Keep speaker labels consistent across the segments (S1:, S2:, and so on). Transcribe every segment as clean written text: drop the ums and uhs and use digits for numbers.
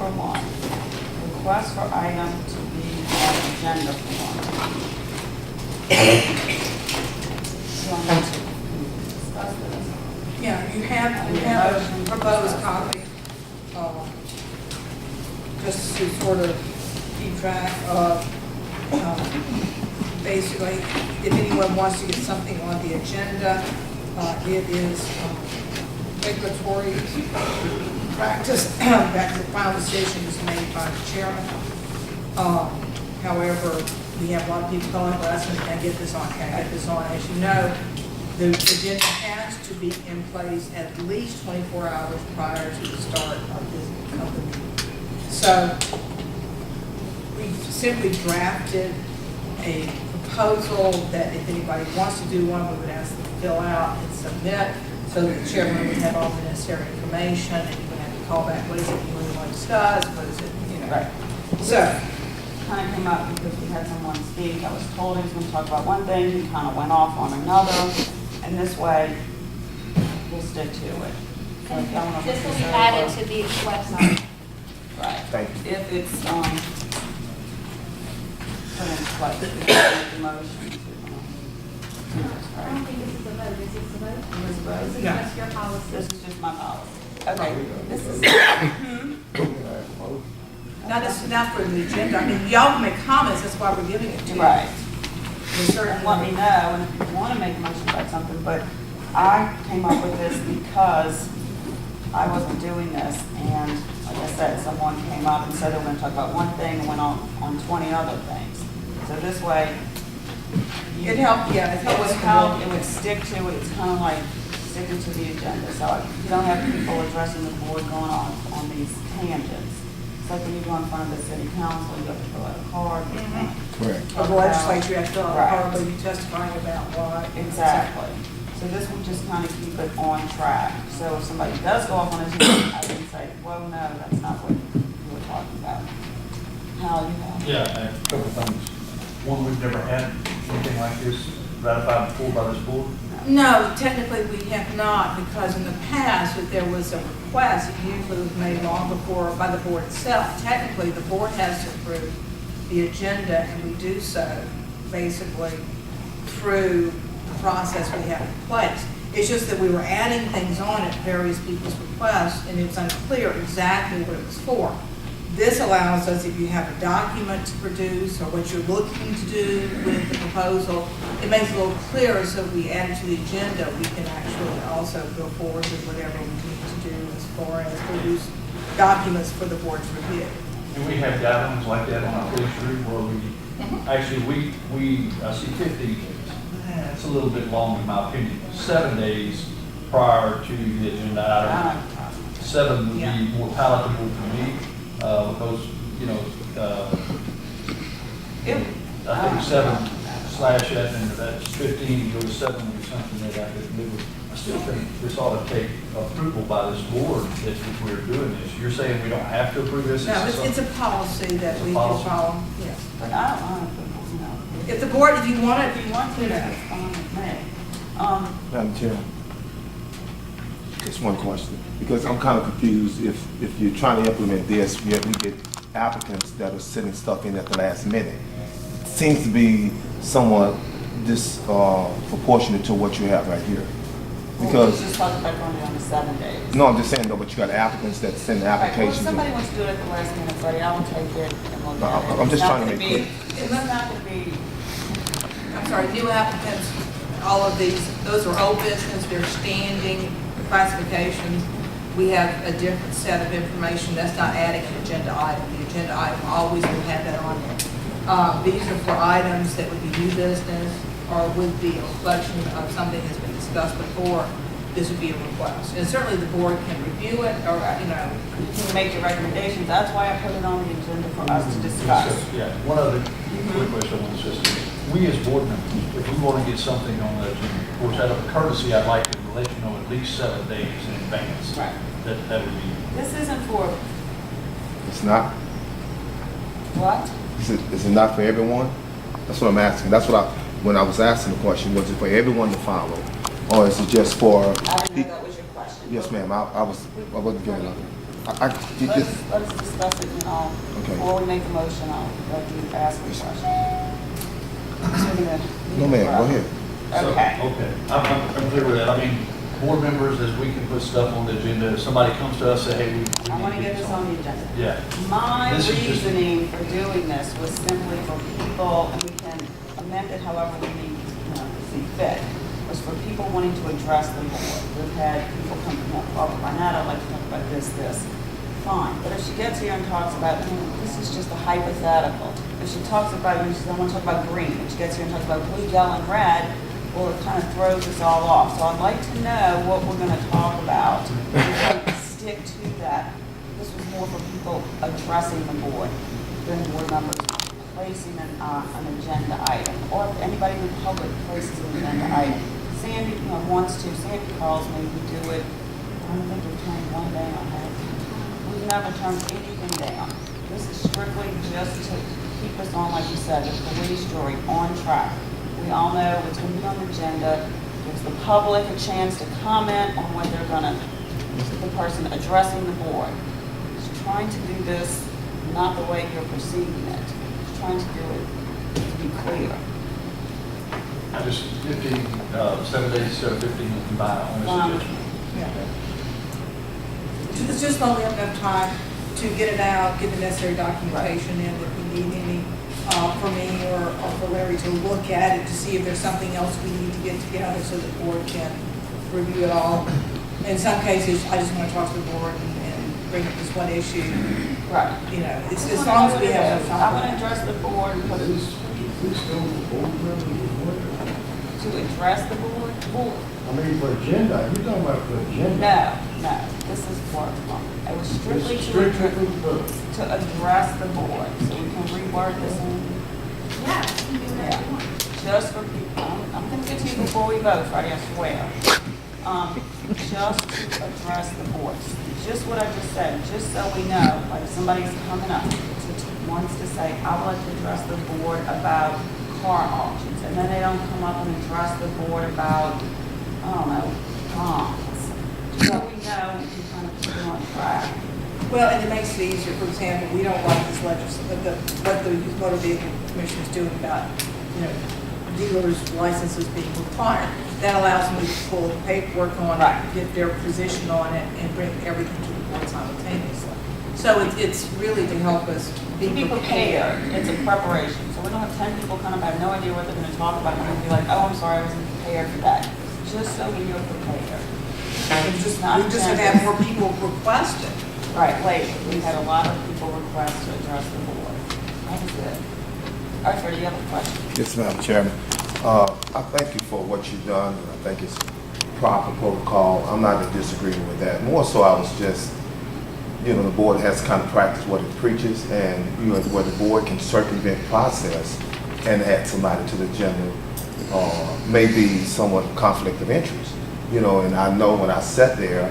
S1: number 1, request for item to be on agenda form. You want to discuss this?
S2: Yeah, you have a proposed copy, just to sort of keep track of, basically, if anyone wants to get something on the agenda, it is regulatory practice that the final decision is made by the chairman. However, we have a lot of people calling us and can't get this on, As you know, the agenda has to be in place at least 24 hours prior to the start of this company. So we simply drafted a proposal that if anybody wants to do one, we would ask them to fill out and submit so that the chairman would have all the necessary information and you would have to call back, what is it you really want to discuss, what is it, you know.
S1: Right.
S2: So,
S1: Kind of came up because we had someone speak. I was told he was going to talk about one thing, he kind of went off on another, and this way, we'll stick to it. So if y'all wanna
S3: This
S1: look
S3: will
S1: this
S3: be
S1: over.
S3: added to the website.
S1: Right.
S4: Thank you.
S1: If it's, put in place, we have to make a motion to, do this,
S3: I
S1: right?
S3: don't think this is a vote, is this a vote?
S1: It is a vote?
S3: This is
S2: Yeah.
S3: just your policy.
S1: This is just my policy. Okay, this is,
S2: not for the agenda, I mean, y'all can make comments, that's why we're giving it to you.
S1: right.
S2: We
S1: And
S2: certainly
S1: let me know, and if you want to make a motion about something, but I came up with this because I wasn't doing this, and like I said, someone came up and said they were going to talk about one thing and went on 20 other things. So this way,
S2: It helped, yeah, it
S1: it would
S2: helps.
S1: help, it would stick to it, it's kind of like sticking to the agenda, so you don't have people addressing the board going on these tangents. It's like when you go in front of the city council, you have to fill out a card. you can't
S4: Correct.
S1: talk
S2: Of the legislature, you have to,
S1: Right.
S2: probably be testifying about why.
S1: Exactly. So this will just kind of keep it on track. So if somebody does go off on a tangent, I can say, well, no, that's not what you were talking about. Hal, you have?
S5: Yeah, a couple of things. One, we've never had anything like this ratified before by this board.
S2: No, technically we have not, because in the past, if there was a request, it usually was made long before by the board itself. Technically, the board has to approve the agenda, and we do so basically through the process we have in place. It's just that we were adding things on at various people's requests, and it's unclear exactly what it was for. This allows us, if you have a document to produce or what you're looking to do with the proposal, it makes it a little clearer, so if we add it to the agenda, we can actually also go forward with whatever we need to do as far as produce documents for the board to review.
S5: And we have guidelines like that on our police route where actually, I see 50, that's a little bit long in my opinion. 7 days prior to the agenda item. 7 would
S2: Yeah.
S5: be more palatable to me, because, you know, I think 7 slash that, and that's 15, go to 7 would be something that I could live with. I still think this ought to take approval by this board if we're doing this. You're saying we don't have to approve this?
S2: No, it's a policy that we can
S5: Policy.
S2: follow, yes.
S1: But I don't want to, you know.
S2: If the board, if you want it,
S1: If you want to, that's fine with me.
S4: Madam Chair, just one question, because I'm kind of confused. If you're trying to implement this, yet we get applicants that are sending stuff in at the last minute. Seems to be somewhat disproportionate to what you have right here.
S1: Well,
S4: Because,
S1: we just talked about going on the 7 days.
S4: no, I'm just saying though, but you got applicants that send
S1: Right, well, if
S4: applications.
S1: somebody wants to do it at the last minute, Freddie, I will take it and look
S4: No,
S1: at it.
S4: I'm just
S1: It's not
S4: trying to
S1: gonna
S4: make
S1: be- It's not going to be,
S2: I'm sorry, new applicants, all of these, those are old business, they're standing classifications. We have a different set of information, that's not adding an agenda item. The agenda item always will have that on there. These are for items that would be new business or would be a reflection of something that's been discussed before. This would be a request. And certainly the board can review it or,
S1: you can make your recommendations. That's why I put it on the agenda for us to discuss.
S5: Yeah, one other quick question on the system. We as board members, if we want to get something on the agenda, of course, out of courtesy, I'd like to let you know at least 7 days in advance.
S1: Right.
S5: That would be,
S1: This isn't for
S4: It's not,
S1: what?
S4: is it not for everyone? That's what I'm asking. That's what when I was asking the question, was it for everyone to follow? Or is it just for?
S1: I didn't know that was your question.
S4: Yes, ma'am, I wasn't getting it.
S1: Let's discuss it, and I'll,
S4: Okay.
S1: before we make the motion, I'll let you ask the question.
S4: No, ma'am, go ahead.
S5: So,
S1: Okay.
S5: Okay, I'm clear with that. I mean, board members, as we can put stuff on the agenda, if somebody comes to us, say, hey, we
S1: I
S5: need
S1: want
S5: to
S1: to get this on the agenda.
S5: Yeah.
S1: My
S5: This is just-
S1: reasoning for doing this was simply for people, and we can amend it however we need, see fit, was for people wanting to address the board. We've had people come, oh, Barnett, I'd like to talk about this. Fine, but if she gets here and talks about, this is just a hypothetical. If she talks about, she doesn't want to talk about green, if she gets here and talks about blue, yellow, and red, well, it kind of throws us all off. So I'd like to know what we're going to talk about and stick to that. This was more for people addressing the board than board members placing an agenda item, or if anybody in the public places an agenda item. Sandy wants to, Sandy calls me, we do it, I don't think we've turned one day on that. We've never turned anything down. This is strictly just to keep us on, like you said, the police jury on track. We all know it's going to be on the agenda. Gives the public a chance to comment on what they're going to, the person addressing the board. Just trying to do this not the way you're perceiving it. Just trying to do it to be clear.
S5: I just, 7 days instead of 15, you can buy on this suggestion.
S2: It's just long we have enough time to get it out, get the necessary documentation in, if we need any, for me or for Larry to look at it to see if there's something else we need to get together so the board can review it all. In some cases, I just want to talk to the board and bring up this one issue.
S1: Right.
S2: You know, it's as long as we have enough
S1: I want to
S2: time.
S1: address the board and put it to address the board.
S6: I mean, for agenda, you're talking about for agenda.
S1: No, this is for, it was strictly
S6: It's
S1: to
S6: strictly
S1: address,
S6: for,
S1: to address the board, so we can reword this in.
S3: Yeah, you can do whatever you want.
S1: Just for people, I'm gonna get to you before we vote, Freddie, I swear. Just to address the board, just what I just said, just so we know, like if somebody's coming up, wants to say, I would like to address the board about car auctions, and then they don't come up and address the board about, I don't know, bonds. So we know we can kind of keep it on track.
S2: Well, and it makes it easier, for example, we don't like this what the Motor Vehicle Commission is doing about, dealers' licenses being required. That allows me to pull the paperwork on
S1: Right.
S2: it, get their position on it, and bring everything to the board simultaneously. So it's really to help us
S1: To be prepared, it's a preparation, so we don't have 10 people kind of have no idea what they're gonna talk about, and we're gonna be like, oh, I'm sorry, I wasn't prepared for that. Just so we are prepared.
S2: We just
S1: Not
S2: have had more people request it.
S1: Right, lately, we've had a lot of people request to address the board. That was good. All right, Freddie, you have a question?
S4: Yes, Madam Chairman. I thank you for what you've done, and I think it's proper protocol. I'm not in disagreement with that. More so, I was just, the board has to kind of practice what it preaches, and, where the board can circumvent process and add somebody to the agenda, may be somewhat conflict of interest. And I know when I sat there,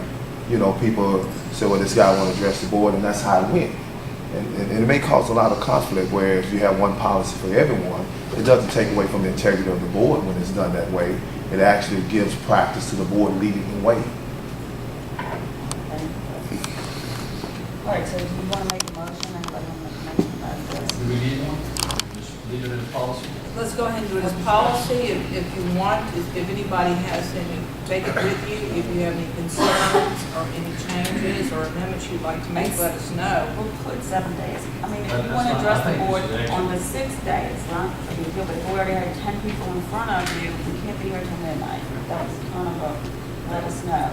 S4: people say, well, this guy want to address the board, and that's how it went. And it may cause a lot of conflict, where if you have one policy for everyone, it doesn't take away from the integrity of the board when it's done that way. It actually gives practice to the board leading the way.
S1: All right, so do you want to make a motion? Anybody want to make a motion about this?
S5: Do we need one? Just leave it as policy?
S2: Let's go ahead and do it as policy. If you want, if anybody has any, take it with you. If you have any concerns or any changes or amendments you'd like to make, let us know.
S1: We'll put 7 days. I mean, if you
S5: That's
S1: want to
S5: fine.
S1: address
S5: I
S1: the
S5: think
S1: board
S5: this is
S1: on the 6th day, it's not a big deal, but if we already had 10 people in front of you, we can't be here till midnight. That's kind of a, let us know.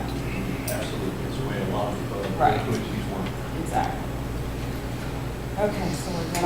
S5: Absolutely, it's the way a lot of
S1: Right.
S5: committees work.
S1: Exactly. Okay, so we're gonna